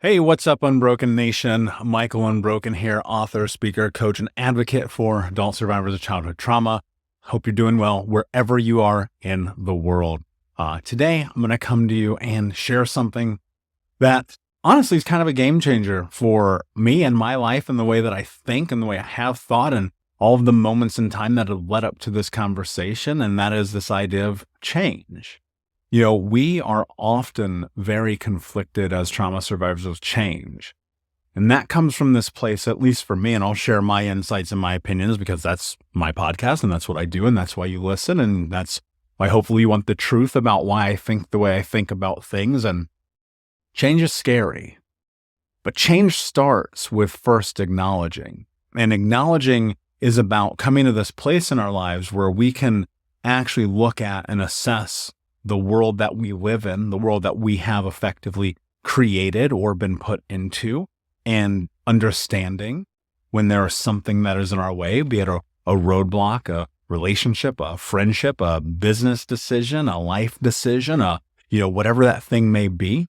Hey, what's up, Unbroken Nation? Michael Unbroken here, author, speaker, coach, and advocate for adult survivors of childhood trauma. Hope you're doing well wherever you are in the world. Today, I'm going to come to you and share something that honestly is kind of a game changer for me and my life and the way that I think and the way I have thought and all of the moments in time that have led up to this conversation. And that is this idea of change. We are often very conflicted as trauma survivors with change. And that comes from this place, at least for me, and I'll share my insights and my opinions because that's my podcast and that's what I do and that's why you listen. And that's why hopefully you want the truth about why I think the way I think about things. And change is scary, but change starts with first acknowledging. And acknowledging is about coming to this place in our lives where we can actually look at and assess the world that we live in, the world that we have effectively created or been put into, and understanding when there is something that is in our way, be it a roadblock, a relationship, a friendship, a business decision, a life decision, whatever that thing may be,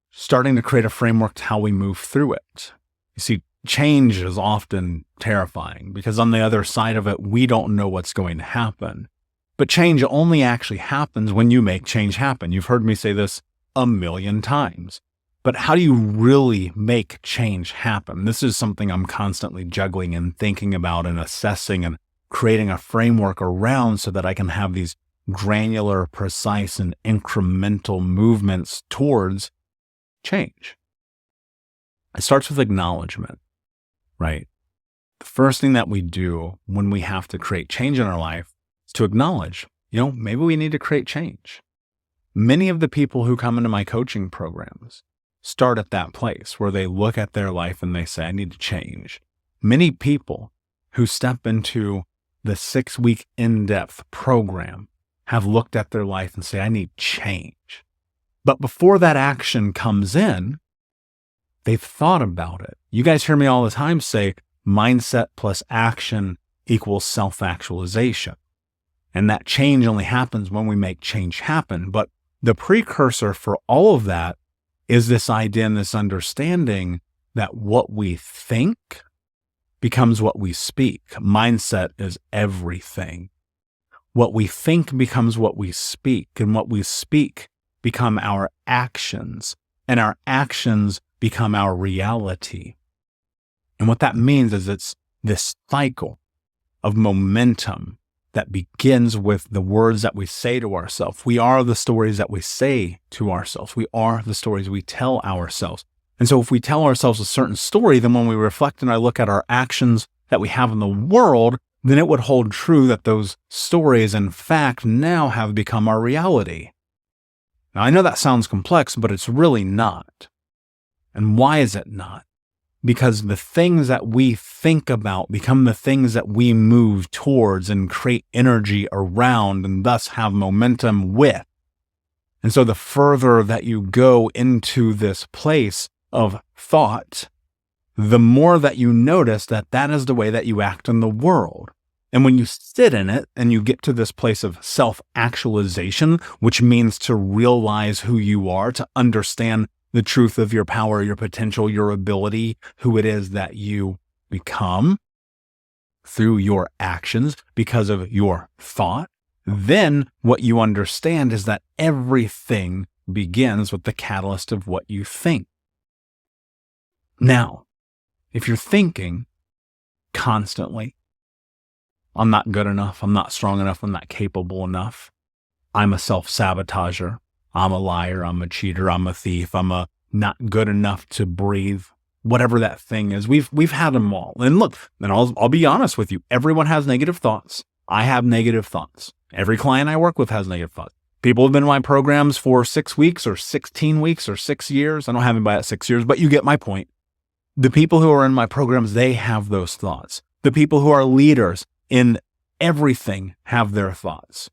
starting to create a framework to how we move through it. You see, change is often terrifying because on the other side of it, we don't know what's going to happen. But change only actually happens when you make change happen. You've heard me say this a million times. But how do you really make change happen? This is something I'm constantly juggling and thinking about and assessing and creating a framework around so that I can have these granular, precise, and incremental movements towards change. It starts with acknowledgement, right? The first thing that we do when we have to create change in our life to acknowledge, maybe we need to create change. Many of the people who come into my coaching programs start at that place where they look at their life and they say, I need to change. Many people who step into the 6-week in-depth program have looked at their life and say, I need change. But before that action comes in, they've thought about it. You guys hear me all the time say, mindset plus action equals self-actualization. And that change only happens when we make change happen. But the precursor for all of that is this idea and this understanding that what we think becomes what we speak. Mindset is everything. What we think becomes what we speak, and what we speak become our actions, and our actions become our reality. And what that means is it's this cycle of momentum that begins with the words that we say to ourselves. We are the stories that we say to ourselves. We are the stories we tell ourselves. And so if we tell ourselves a certain story, then when we reflect and I look at our actions that we have in the world, then it would hold true that those stories, in fact, now have become our reality. Now, I know that sounds complex, but it's really not. And why is it not? Because the things that we think about become the things that we move towards and create energy around and thus have momentum with. And so the further that you go into this place of thought, the more that you notice that that is the way that you act in the world. And when you sit in it and you get to this place of self-actualization, which means to realize who you are, to understand the truth of your power, your potential, your ability, who it is that you become through your actions because of your thought, then what you understand is that everything begins with the catalyst of what you think. Now, if you're thinking constantly, I'm not good enough, I'm not strong enough, I'm not capable enough, I'm a self-sabotager, I'm a liar, I'm a cheater, I'm a thief, I'm a not good enough to breathe, whatever that thing is. We've had them all. And look, and I'll be honest with you, everyone has negative thoughts. I have negative thoughts. Every client I work with has negative thoughts. People have been in my programs for 6 weeks or 16 weeks or 6 years. I don't have anybody at 6 years, but you get my point. The people who are in my programs, they have those thoughts. The people who are leaders in everything have their thoughts.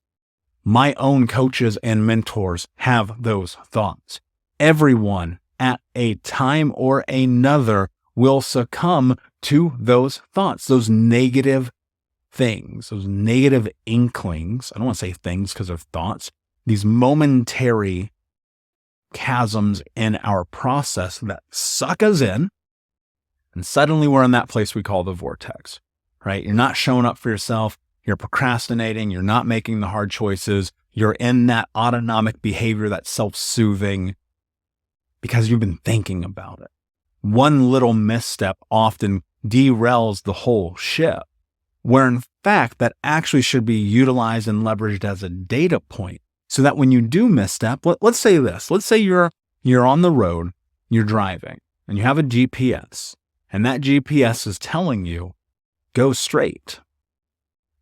My own coaches and mentors have those thoughts. Everyone at a time or another will succumb to those thoughts, those negative things, those negative inklings. I don't want to say things because of thoughts. These momentary chasms in our process that suck us in. And suddenly we're in that place we call the vortex, right? You're not showing up for yourself. You're procrastinating. You're not making the hard choices. You're in that autonomic behavior that's self-soothing because you've been thinking about it. One little misstep often derails the whole ship, where in fact that actually should be utilized and leveraged as a data point so that when you do misstep, let's say this, let's say you're on the road, you're driving and you have a GPS and that GPS is telling you go straight.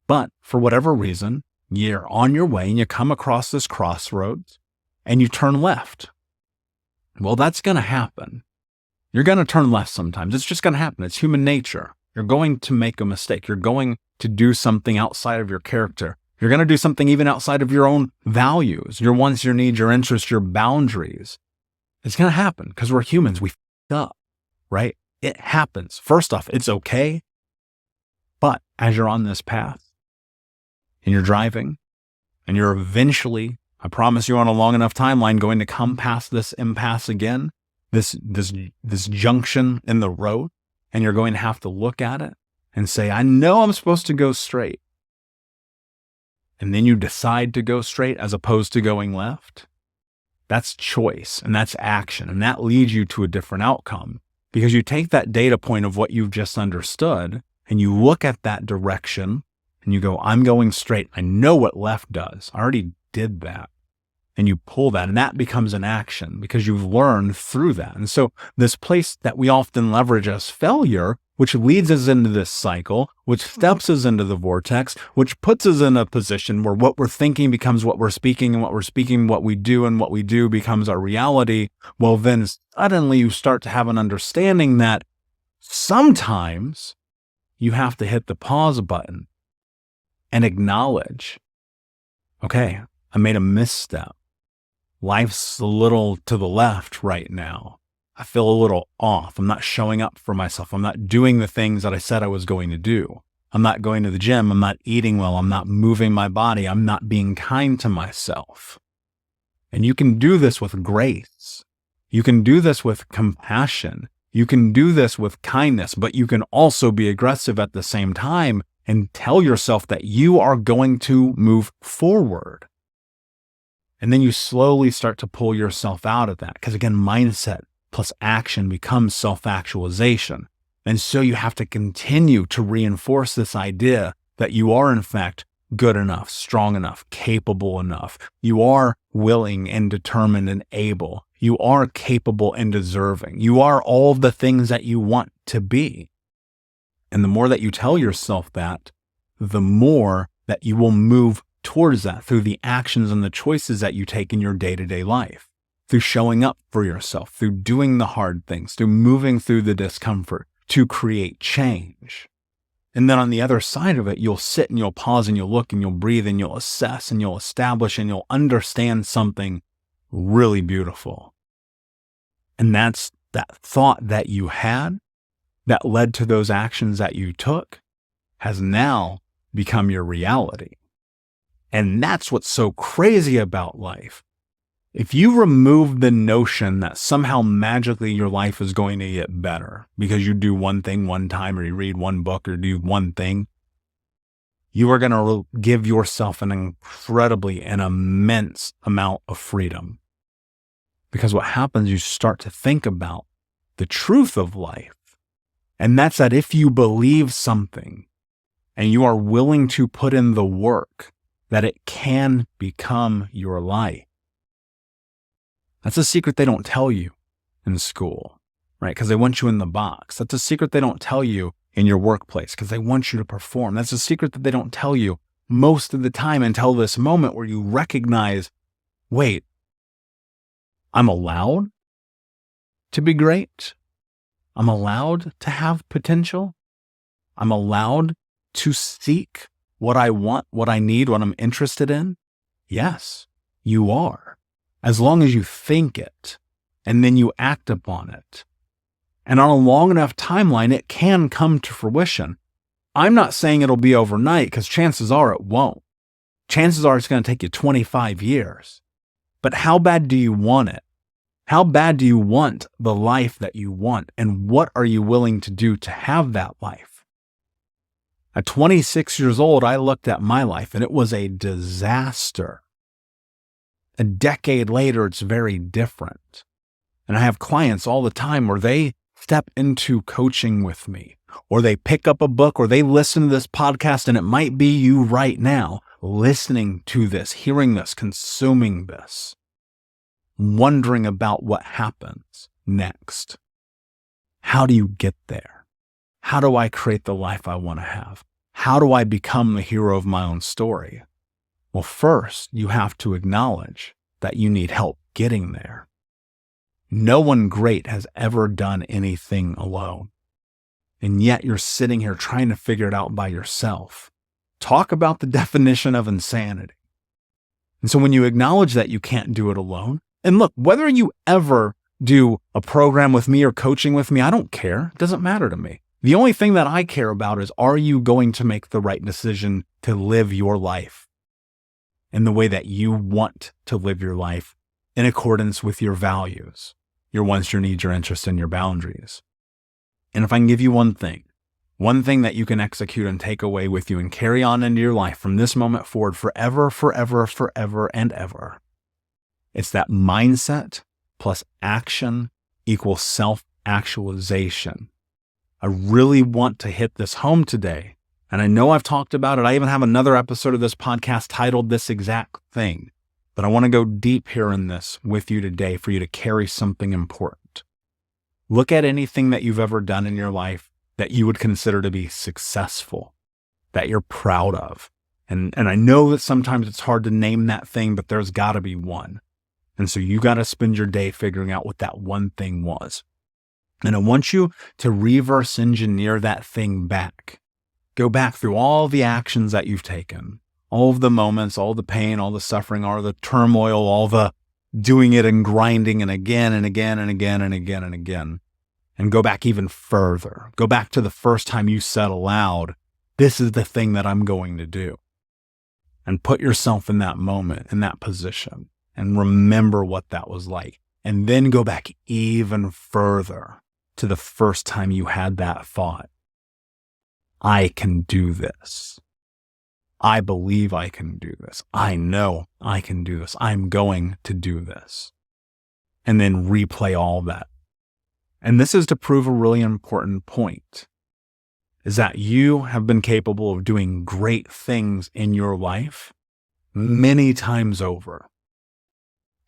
But for whatever reason, you're on your way and you come across this crossroads and you turn left. Well, that's going to happen. You're going to turn left sometimes. It's just going to happen. It's human nature. You're going to make a mistake. You're going to do something outside of your character. You're going to do something even outside of your own values, your wants, your needs, your interests, your boundaries. It's going to happen because we're humans. We f*** up, right? It happens. First off, it's okay. But as you're on this path and you're driving and you're eventually, I promise you on a long enough timeline, going to come past this impasse again, this junction in the road, and you're going to have to look at it and say, I know I'm supposed to go straight. And then you decide to go straight as opposed to going left. That's choice and that's action. And that leads you to a different outcome because you take that data point of what you've just understood and you look at that direction and you go, I'm going straight. I know what left does. I already did that. And you pull that and that becomes an action because you've learned through that. And so this place that we often leverage as failure, which leads us into this cycle, which steps us into the vortex, which puts us in a position where what we're thinking becomes what we're speaking and what we're speaking, what we do and what we do becomes our reality. Well, then suddenly you start to have an understanding that sometimes you have to hit the pause button and acknowledge, okay, I made a misstep. Life's a little to the left right now. I feel a little off. I'm not showing up for myself. I'm not doing the things that I said I was going to do. I'm not going to the gym. I'm not eating well. I'm not moving my body. I'm not being kind to myself. And you can do this with grace. You can do this with compassion. You can do this with kindness, but you can also be aggressive at the same time and tell yourself that you are going to move forward. And then you slowly start to pull yourself out of that. Because again, mindset plus action becomes self-actualization. And so you have to continue to reinforce this idea that you are in fact good enough, strong enough, capable enough. You are willing and determined and able. You are capable and deserving. You are all of the things that you want to be. And the more that you tell yourself that, the more that you will move towards that through the actions and the choices that you take in your day-to-day life, through showing up for yourself, through doing the hard things, through moving through the discomfort to create change. And then on the other side of it, you'll sit and you'll pause and you'll look and you'll breathe and you'll assess and you'll establish and you'll understand something really beautiful. And that's that thought that you had that led to those actions that you took has now become your reality. And that's what's so crazy about life. If you remove the notion that somehow magically your life is going to get better because you do one thing one time or you read one book or do one thing, you are going to give yourself an incredibly and immense amount of freedom. Because what happens, you start to think about the truth of life. And that's that if you believe something and you are willing to put in the work, that it can become your life. That's a secret they don't tell you in school, right? Because they want you in the box. That's a secret they don't tell you in your workplace because they want you to perform. That's a secret that they don't tell you most of the time until this moment where you recognize, wait, I'm allowed to be great. I'm allowed to have potential. I'm allowed to seek what I want, what I need, what I'm interested in? Yes, you are. As long as you think it and then you act upon it. And on a long enough timeline, it can come to fruition. I'm not saying it'll be overnight because chances are it won't. Chances are it's going to take you 25 years. But how bad do you want it? How bad do you want the life that you want? And what are you willing to do to have that life? At 26 years old, I looked at my life and it was a disaster. A decade later, it's very different. And I have clients all the time where they step into coaching with me, or they pick up a book, or they listen to this podcast, and it might be you right now listening to this, hearing this, consuming this, wondering about what happens next. How do you get there? How do I create the life I want to have? How do I become the hero of my own story? Well, first, you have to acknowledge that you need help getting there. No one great has ever done anything alone. And yet you're sitting here trying to figure it out by yourself. Talk about the definition of insanity. And so when you acknowledge that you can't do it alone, and look, whether you ever do a program with me or coaching with me, I don't care. It doesn't matter to me. The only thing that I care about is, are you going to make the right decision to live your life in the way that you want to live your life in accordance with your values, your wants, your needs, your interests, and your boundaries? And if I can give you one thing that you can execute and take away with you and carry on into your life from this moment forward forever, forever, forever, and ever, it's that mindset plus action equals self-actualization. I really want to hit this home today. And I know I've talked about it. I even have another episode of this podcast titled this exact thing. But I want to go deep here in this with you today for you to carry something important. Look at anything that you've ever done in your life that you would consider to be successful, that you're proud of. And I know that sometimes it's hard to name that thing, but there's got to be one. And so you got to spend your day figuring out what that one thing was. And I want you to reverse engineer that thing back. Go back through all the actions that you've taken, all of the moments, all the pain, all the suffering, all the turmoil, all the doing it and grinding and again and again and again and again and again. And go back even further. Go back to the first time you said aloud, this is the thing that I'm going to do. And put yourself in that moment, in that position, and remember what that was like. And then go back even further to the first time you had that thought. I can do this. I believe I can do this. I know I can do this. I'm going to do this. And then replay all that. And this is to prove a really important point, is that you have been capable of doing great things in your life many times over.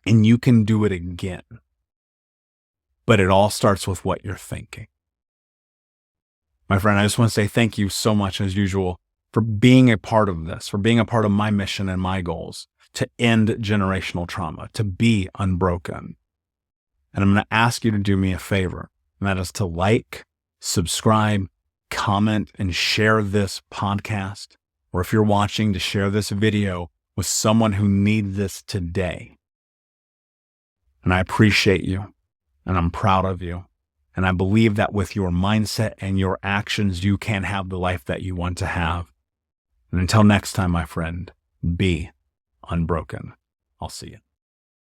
And you can do it again. But it all starts with what you're thinking. My friend, I just want to say thank you so much, as usual, for being a part of this, for being a part of my mission and my goals to end generational trauma, to be unbroken. And I'm going to ask you to do me a favor, and that is to like, subscribe, comment, and share this podcast, or if you're watching, to share this video with someone who needs this today. And I appreciate you, and I'm proud of you. And I believe that with your mindset and your actions, you can have the life that you want to have. And until next time, my friend, be unbroken. I'll see you.